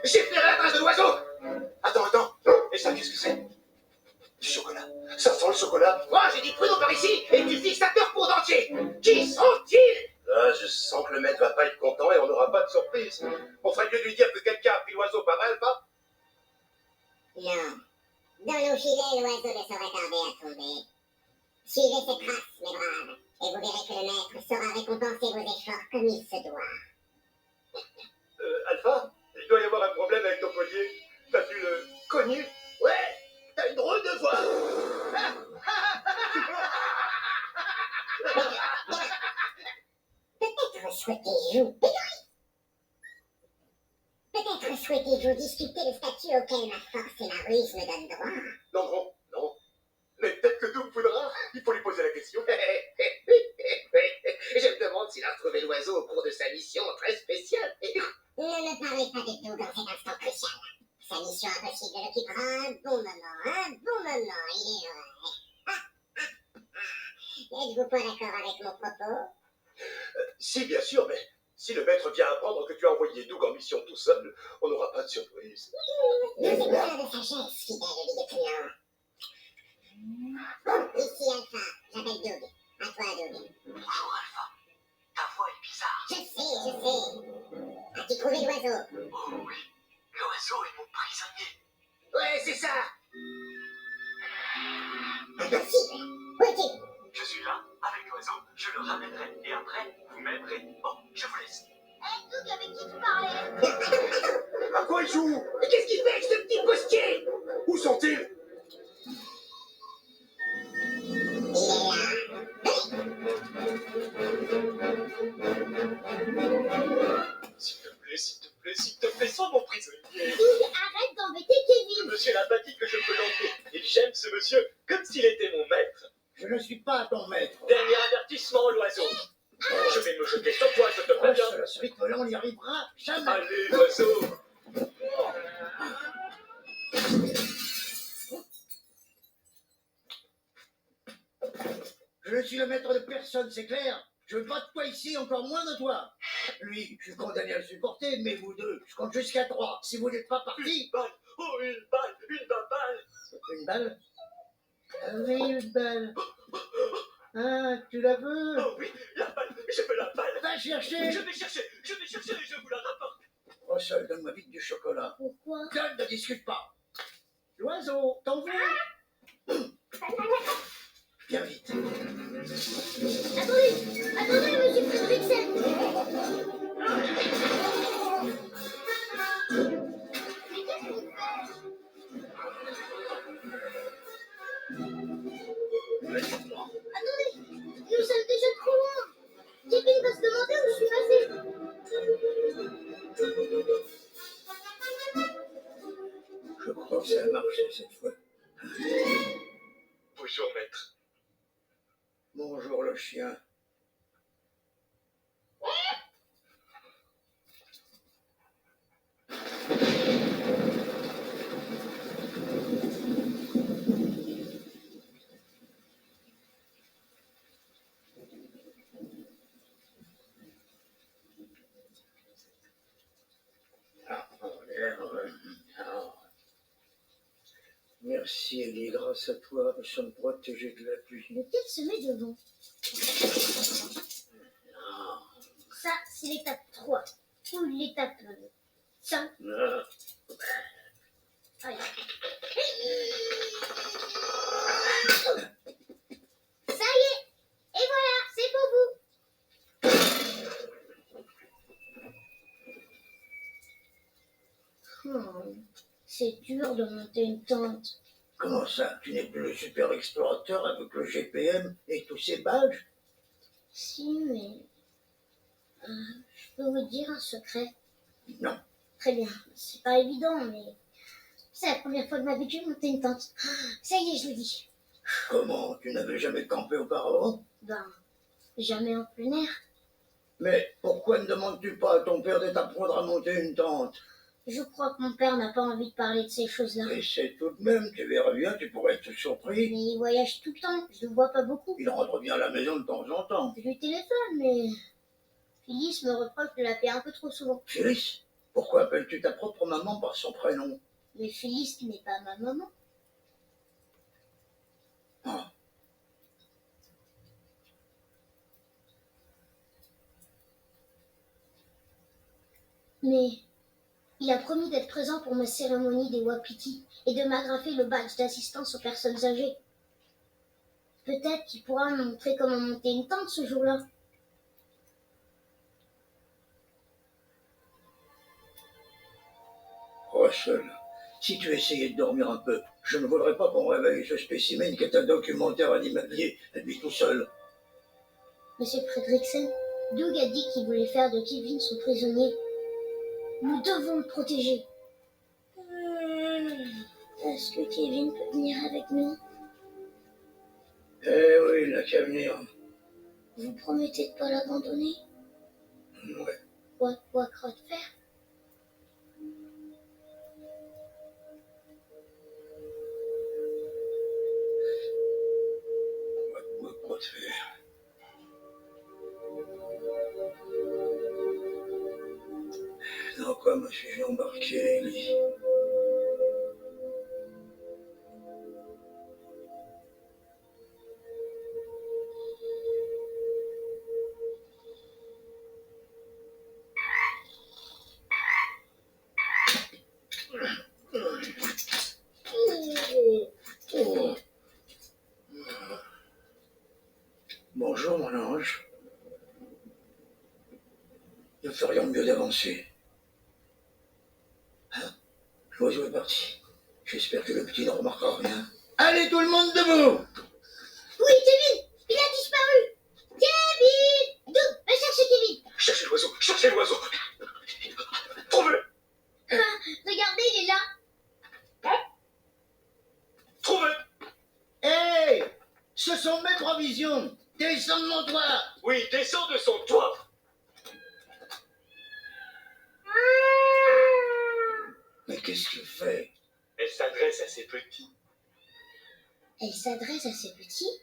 J'ai flairé la trace de l'oiseau. Attends. Et ça, qu'est-ce que c'est? Du chocolat. Ça sent le chocolat. Moi, j'ai dit prud'homme par ici, et tu fixes ta peur pour dentier. Qui sont-ils? Là, je sens que le maître va pas être content et on n'aura pas de surprise. On ferait mieux de lui dire que quelqu'un a pris l'oiseau par elle, pas? Non. Dans nos filets, l'oiseau ne saurait tarder à tomber. Suivez ses traces, mes braves, et vous verrez que le maître saura récompenser vos efforts comme il se doit. Alpha, il doit y avoir un problème avec ton collier. T'as dû le cogner? Ouais, t'as une drôle de voix. Peut-être souhaitez-vous discuter le statut auquel ma force et ma ruse me donnent droit. Non. Mais peut-être que Doug voudra. Il faut lui poser la question. Je me demande s'il a retrouvé l'oiseau au cours de sa mission très spéciale. Ne me parlez pas de Doug dans cet instant crucial. Sa mission impossible l'occupera un bon moment, il est vrai. Êtes-vous pas d'accord avec mon propos? Si, bien sûr, mais si le maître vient apprendre que tu as envoyé Doug en mission tout seul, on n'aura pas de surprise. Nous écoutons de sagesse, fidèle lieutenant. Ici Alpha, j'appelle Doug. À toi, Doug. Bonjour Alpha. Ta voix est bizarre. Je sais. As-tu trouvé l'oiseau? Oh oui, l'oiseau est mon prisonnier. Ouais, c'est ça. Impossible. Où es-tu? Je suis là, avec l'oiseau, je le ramènerai, et après, vous m'aimerez. Bon, je vous laisse. Hey, Doug, avec qui tu parlais? À quoi il joue? Et qu'est-ce qu'il fait avec ce petit postier? Où sont-ils? S'il te plaît, sois mon prisonnier. Doug, arrête d'embêter Kevin. Monsieur l'a pas dit que je peux l'enlever. Et j'aime ce monsieur comme s'il était mon maître. Je ne suis pas ton maître. Dernier avertissement, l'oiseau. Je vais me jeter sur toi, je te préviens. Ce rythme-là, on n'y arrivera jamais. Allez, l'oiseau. Je ne suis le maître de personne, c'est clair. Je veux pas de toi ici, encore moins de toi. Lui, je suis condamné à le supporter, mais vous deux, je compte jusqu'à 3. Si vous n'êtes pas partis... Une balle. Oh, une balle. Une balle? Ah oui, une balle. Ah, tu la veux? Oh oui, la balle. Je veux la balle. Va chercher. Je vais chercher et je vous la rapporte. Oh, seul, donne-moi vite du chocolat. Pourquoi? Donne, ne discute pas. L'oiseau, t'en veux? Viens vite. Attendez, monsieur Fredricksen. Mais qu'est-ce qu'il fait? Attendez, nous sommes déjà trop loin. Kevin va se demander où je suis passé. Je crois que ça a marché cette fois. Bonjour, maître. Bonjour le chien. Merci Ellie, grâce à toi, nous sommes protégés de la pluie. Lequel se met devant? Ça, c'est l'étape 3. Ou l'étape 5. Non. Allez. Ça y est. Et voilà, c'est pour vous. C'est dur de monter une tente. Comment ça? Tu n'es plus le super explorateur avec le GPM et tous ces badges? Si, mais... je peux vous dire un secret? Non. Très bien. C'est pas évident, mais... c'est la première fois de ma vie que j'ai monté une tente. Ça y est, je le dis. Comment? Tu n'avais jamais campé auparavant? Ben, jamais en plein air. Mais pourquoi ne demandes-tu pas à ton père de t'apprendre à monter une tente? Je crois que mon père n'a pas envie de parler de ces choses-là. Mais c'est tout de même, tu verras bien, tu pourrais être surpris. Mais il voyage tout le temps, je le vois pas beaucoup. Il rentre bien à la maison de temps en temps. Je lui téléphone, mais... Phyllis me reproche de l'appeler un peu trop souvent. Phyllis? Pourquoi appelles-tu ta propre maman par son prénom? Mais Phyllis n'est pas ma maman. Ah. Mais il a promis d'être présent pour ma cérémonie des Wapiti et de m'agrafer le badge d'assistance aux personnes âgées. Peut-être qu'il pourra me montrer comment monter une tente ce jour-là. Russell, si tu essayais de dormir un peu, je ne voudrais pas qu'on réveille ce spécimen qui est un documentaire animalier, lui tout seul. Monsieur Fredricksen, Doug a dit qu'il voulait faire de Kevin son prisonnier. Nous devons le protéger. Est-ce que Kevin peut venir avec nous? Eh oui, il n'a qu'à venir. Vous promettez de ne pas l'abandonner? Ouais. Quoi crotte faire? Quoi de faire? Dans quoi me suis-je embarqué, Ellie? Bonjour, mon ange. Nous ferions mieux d'avancer. Hein? L'oiseau est parti. J'espère que le petit ne remarquera rien. Allez, tout le monde debout! Oui, Kevin! Il a disparu! Kevin! Doug, va chercher Kevin! Cherchez l'oiseau, cherchez l'oiseau. Trouvez-le, Regardez, il est là! trouvez-le. Hé! Ce sont mes provisions! Descends de mon toit! Oui, descends de son toit. Mais qu'est-ce qu'il fait? Elle s'adresse à ses petits. Elle s'adresse à ses petits.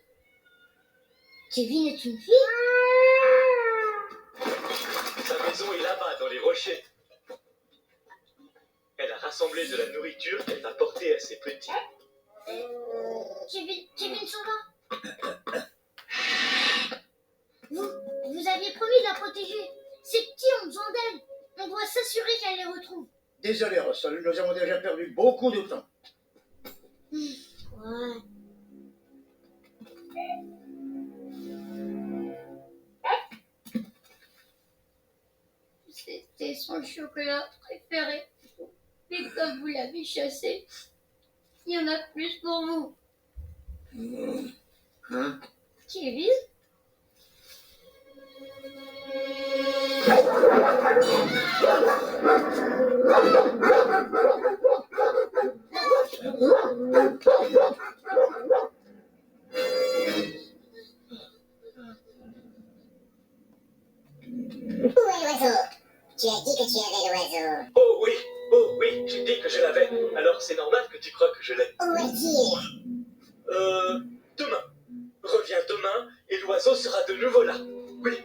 Kevin est une fille? Sa maison est là-bas, dans les rochers. Elle a rassemblé de la nourriture qu'elle va porter à ses petits. Kevin s'en va. Vous aviez promis de la protéger. Ces petits ont besoin d'elle. On doit s'assurer qu'elle les retrouve. Désolé, Russell, nous avons déjà perdu beaucoup de temps. Ouais. C'était son chocolat préféré. Et comme vous l'avez chassé, il y en a plus pour vous. Hein? Kevin? Où est l'oiseau? Tu as dit que tu avais l'oiseau. Oh oui, j'ai dit que je l'avais. Alors c'est normal que tu crois que je l'ai. Où est-il? Demain. Reviens demain et l'oiseau sera de nouveau là. Oui.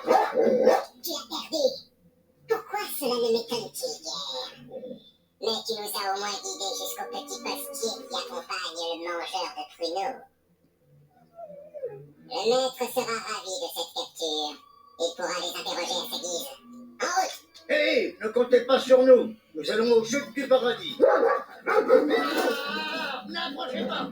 Tu as perdu. Pourquoi cela ne m'étonne-t-il guère? Mais tu nous as au moins guidés jusqu'au petit postier qui accompagne le mangeur de pruneaux. Le maître sera ravi de cette capture. Il pourra les interroger à sa guise. En route! Hé, ne comptez pas sur nous. Nous allons aux chutes du paradis. N'approchez pas.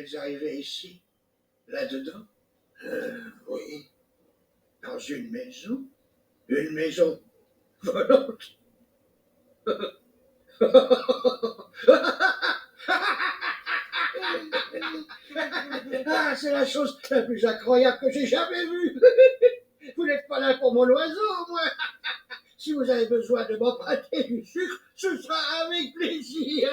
êtes arrivé ici? Là-dedans? Oui. Dans une maison? Une maison volante? Ah, c'est la chose la plus incroyable que j'ai jamais vue. Vous n'êtes pas là pour mon oiseau, moi. Si vous avez besoin de m'emprunter du sucre, ce sera avec plaisir.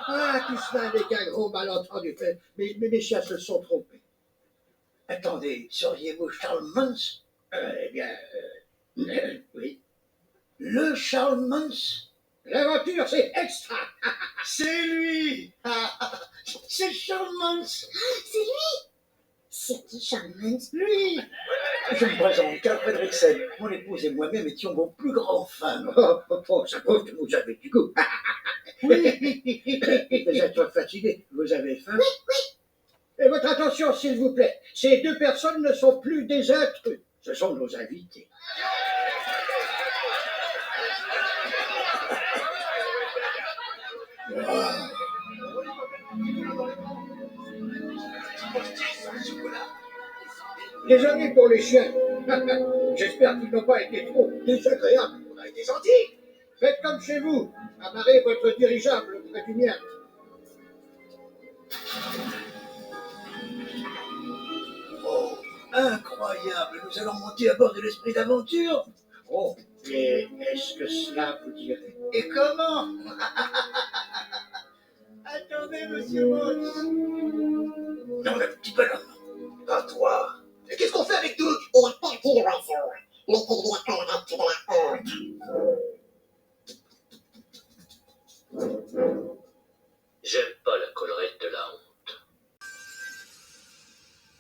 Ah, tout cela n'est qu'un gros malentendu. Mais mes chiens se sont trompés. Attendez, seriez-vous Charles Mons? Eh bien, oui. Le Charles Mons? L'aventure, c'est extra. C'est lui. C'est Charles Mons. C'est lui! C'est qui, Charles Mons? Lui. Je me présente, Carl Fredricksen. Mon épouse et moi-même étions vos plus grands fans. Ça prouve que vous avez du goût. Oui. Vous êtes fatigué. Vous avez faim? Oui. Et votre attention, s'il vous plaît. Ces deux personnes ne sont plus des intrus. Ce sont nos invités. Désolé pour les chiens. J'espère qu'ils n'ont pas été trop désagréables. On a été gentils. Faites comme chez vous. Amarrez votre dirigeable près du mien. Oh, incroyable. Nous allons monter à bord de l'Esprit d'Aventure. Oh, et est-ce que cela vous dirait? Et comment? Attendez, monsieur Mons. Non, le petit bonhomme. Pas toi. Et qu'est-ce qu'on fait avec Doug? Il a perdu l'oiseau. Mettez-lui la collerette de la